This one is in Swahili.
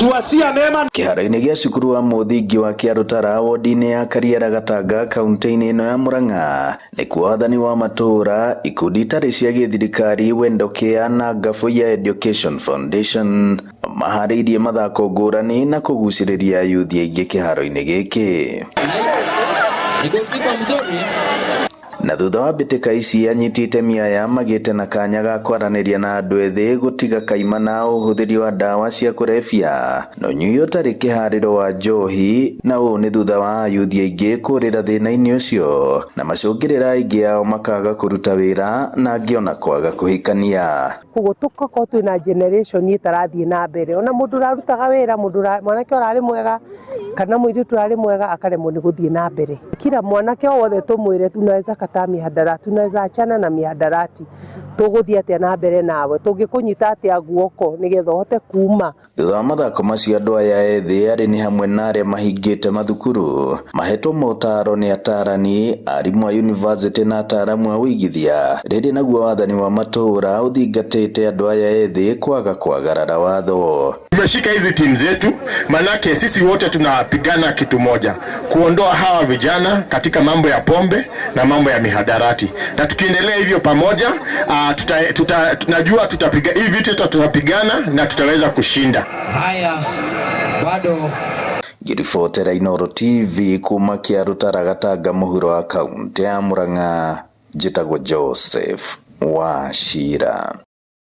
tuasia mema. Kĩharo-inĩ gĩa cukuru wa mũthingi wa Kĩarũtara wodi-inĩ ya Kariara Gatanga kaunti-inĩ ĩno ya Murang'a nĩkuo wathani wa matũũra, ikundi itarĩ cia gĩthirikari, Wendo Care na Ngaboia Education Foundation maharĩirie mathako ngũrani na kũgucĩrĩria ayuthi aingĩ kĩharo-inĩ gĩkĩ. Na thutha wa mbĩtĩka ici anyitĩte miaya magĩte na kanya ga kwaranĩria na andũ ethĩ gũtiga kaimana ũhũthĩri wa ndawa cia kũrebia na ũnyui ũtarĩ kĩharĩro wa njohi, na ũũ nĩ thutha wa ayuthi aingĩ kũrĩra thĩna-inĩ ũcio na macũngĩrĩra aingĩ ao makaga kũruta wĩra na angĩ ona kwaga kũhikania. Koguo tũgakorwo twĩna generation ĩtarathiĩ na mbere, ona mũndũ ũrarutaga wĩra, mwanake ũrarĩ mwega kana mũirĩtu ũrarĩ mwega akaremwo nĩ gũthiĩ na mbere. Kila mwanake o wothe tũmwĩre tunaweza kataa mihadarati, tunaweza achana na mihadarati, tũgũthiĩ atĩa na mbere nawe, tũngĩkũnyita atĩa guoko nĩgetha ũhote kuma. Thutha wa mathako macio andũ aya ethĩ arĩ nĩ hamwe na arĩa mahingĩte mathukuru mahetwo motaro nĩ atarani, arimũ a yunivasĩtĩ na ataramu a ũigithia, rĩrĩ naguo wathani wa matũũra ũthingatĩte andũ aya ethĩ kwaga kwagarara watho. Tumeshika hizi timu zetu, manake sisi wote tunapigana kitu moja, kuondoa hawa vijana katika mambo ya pombe na mambo ya mihadarati, na tukiendelea hivyo pamoja tunajua tutapiga hivi vitu, tutapigana na tutaweza kushinda. Haya bado. Ngĩribotera Inooro TV kuma Kĩarũtara Gatanga mũhuro wa kaunti ya Murang'a, njĩtagwo Joseph Wachira.